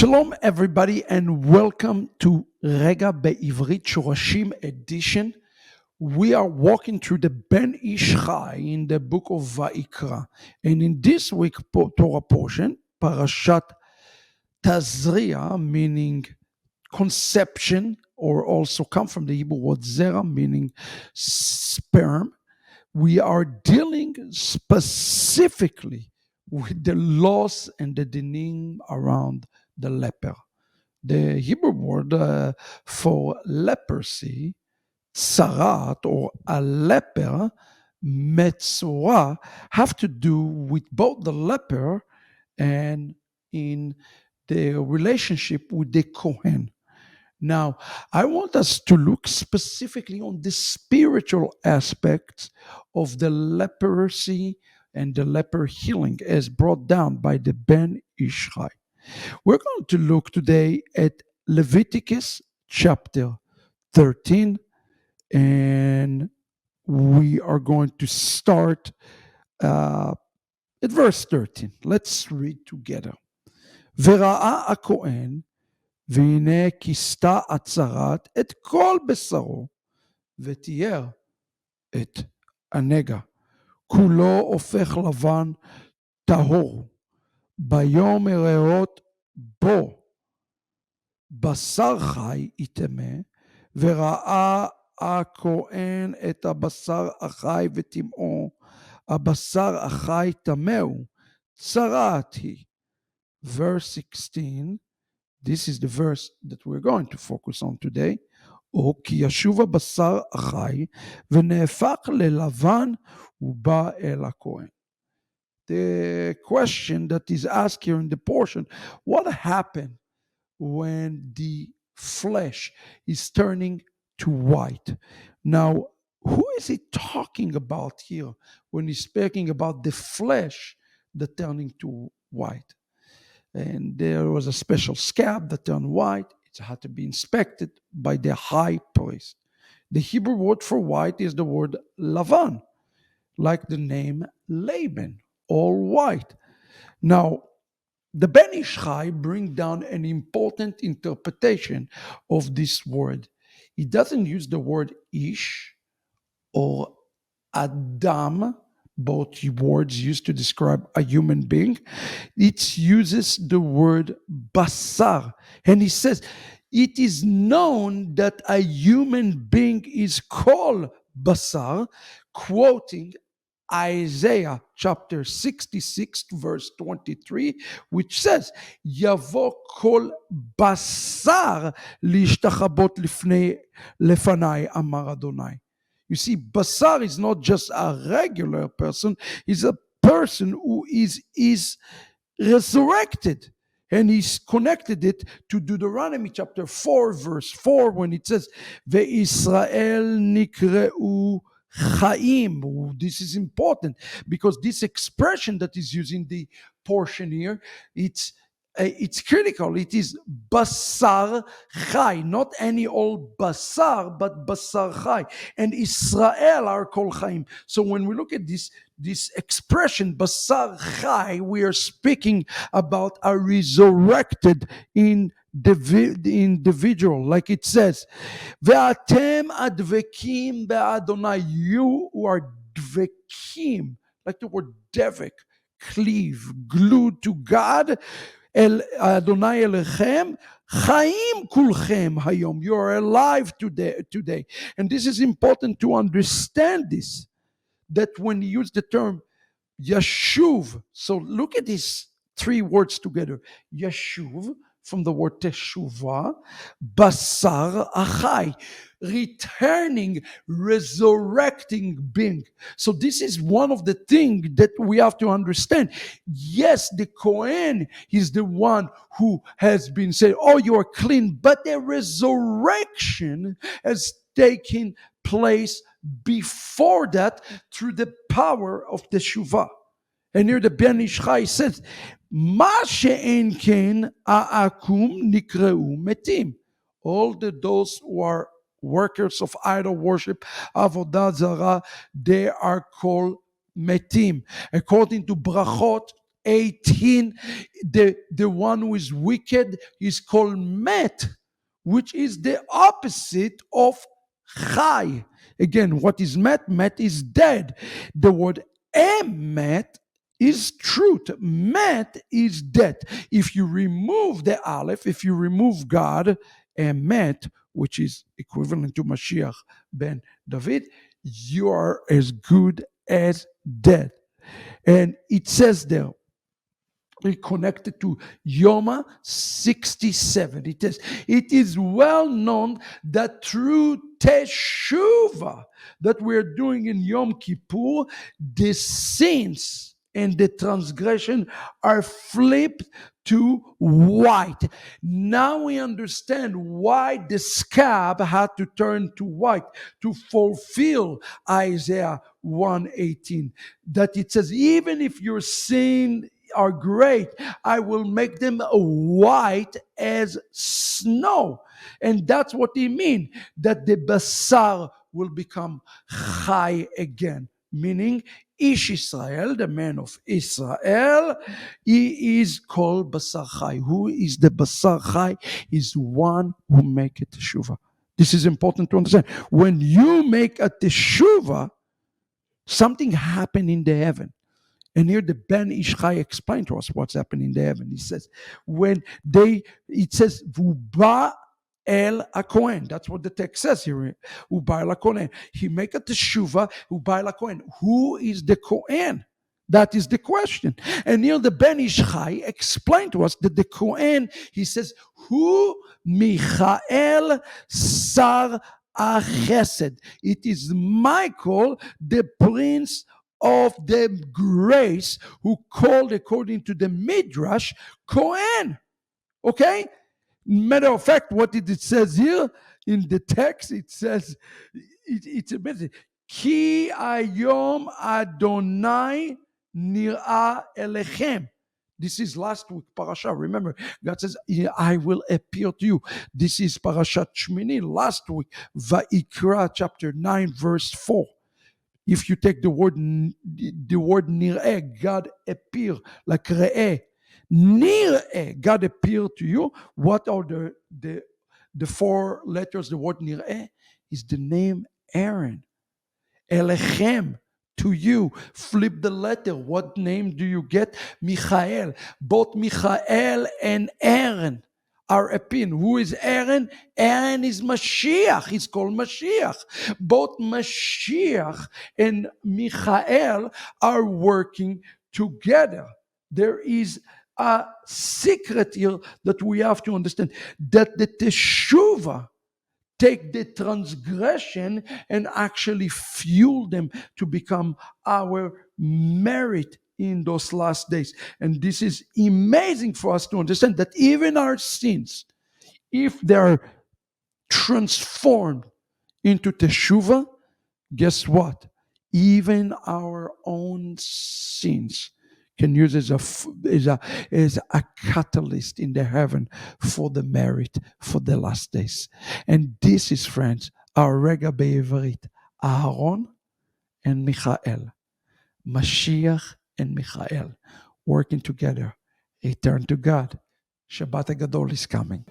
Shalom, everybody, and welcome to Regah Bivrit Shorashim edition. We are walking through the Ben Ish Chai in the book of Vayikra. And in this week's Torah portion, Parashat Tazria, meaning conception, or also come from the Hebrew word zera, meaning sperm, we are dealing specifically with the laws and the dinim around the leper. The Hebrew word for leprosy, tsarat, or a leper, metzora, have to do with both the leper and in the relationship with the Kohen. Now, I want us to look specifically on the spiritual aspects of the leprosy and the leper healing as brought down by the Ben Ish Chai. We're going to look today at Leviticus chapter 13, and we are going to start at verse 13. Let's read together. וראה הכהן והנה כיסתה הצרת את כל בשרו ותיאר את הנגע. כולו הופך לבן טהור. ביום הריאות בו בשר חי יטמא, וראה הכהן את הבשר החי וטמאו, הבשר החי טמא הוא, צרת היא. Verse 16, this is the verse that we're going to focus on today. או כי ישוב הבשר החי ונהפך ללבן ובא אל הכהן. The question that is asked here in the portion, what happened when the flesh is turning to white? Now, who is he talking about here when he's speaking about the flesh that turning to white? And there was a special scab that turned white. It had to be inspected by the high priest. The Hebrew word for white is the word lavan, like the name Laban, all white. Now, the Ben Ish Chai bring down an important interpretation of this word. He doesn't use the word ish or adam, both words used to describe a human being. It uses the word basar. And he says, it is known that a human being is called basar, quoting Isaiah chapter 66 verse 23, which says, יבוא כל בשר להשתחוות לפניי אמר אדוני. You see, basar is not just a regular person, he's a person who is resurrected. And he's connected it to Deuteronomy chapter 4 verse 4 when it says, ve'Israel nikreu Chaim. This is important because this expression that is used in the portion here, it's critical. It is basar chai, not any old basar, but basar chai. And Israel are called chaim. So when we look at this expression basar chai, we are speaking about a resurrected the individual, like it says, Ve'atem advekim be'Adonai, you who are dvekim, like the word devek, cleave, glued to God, El Adonai Elechem, Chaim kulchem hayom, you are alive today. And this is important to understand this, that when you use the term Yashuv, so look at these three words together, Yashuv, from the word teshuvah, basar achai, returning, resurrecting being. So this is one of the things that we have to understand. Yes, the Kohen is the one who has been said, oh, you are clean, but the resurrection has taken place before that through the power of teshuvah. And here the Ben Ish Chai says, Ma she'en ken a'akum nikreu metim. All those who are workers of idol worship, avodah zara, they are called metim. According to Brachot 18, the one who is wicked is called Met, which is the opposite of Chai. Again, what is Met? Met is dead. The word Emet is truth. Met is death. If you remove the Aleph, if you remove God, Emet, which is equivalent to Mashiach ben David, you are as good as dead. And it says there, connected to Yoma 67. It says, it is well known that through Teshuvah that we're doing in Yom Kippur, the sins and the transgression are flipped to white. Now we understand why the scab had to turn to white to fulfill Isaiah 1:18. That it says, even if your sin are great, I will make them white as snow. And that's what he means, that the basar will become chai again, meaning Ish Israel, the man of Israel, he is called basar chai. Who is the basar chai? Is one who make a teshuvah. This is important to understand. When you make a teshuvah, something happened in the heaven. And here the Ben Ish Chai explained to us what's happening in the heaven. He says, it says, Vuba El HaKohen. That's what the text says here. Uba El HaKohen. He make a teshuva, Uba El HaKohen. Who is the Kohen? That is the question. And here the Ben Ish Chai explained to us that the Kohen, he says, Hu Michael Sar HaChesed. It is Michael, the prince of the grace, who called, according to the Midrash, Kohen. Okay? Matter of fact, what it says here in the text, it says, it's a message. Ki ayom Adonai nir'a elechem. This is last week parasha. Remember, God says, I will appear to you. This is parashat Shmini, last week, Va'ikra chapter 9, verse 4. If you take the word nir'eh, God appear, like re'eh. Nir'eh, God appeared to you. What are the four letters? The word nir'eh is the name Aaron. Elechem, to you. Flip the letter. What name do you get? Michael. Both Michael and Aaron are appearing. Who is Aaron? Aaron is Mashiach. He's called Mashiach. Both Mashiach and Michael are working together. There is a secret here that we have to understand, that the Teshuvah take the transgression and actually fuel them to become our merit in those last days. And this is amazing for us to understand, that even our sins, if they're transformed into teshuvah, guess what? Even our own sins can use as a catalyst in the heaven for the merit for the last days. And this is, friends, our Regah Bivrit, Aaron and Michael, Mashiach and Michael, working together. Return to God. Shabbat Gadol is coming.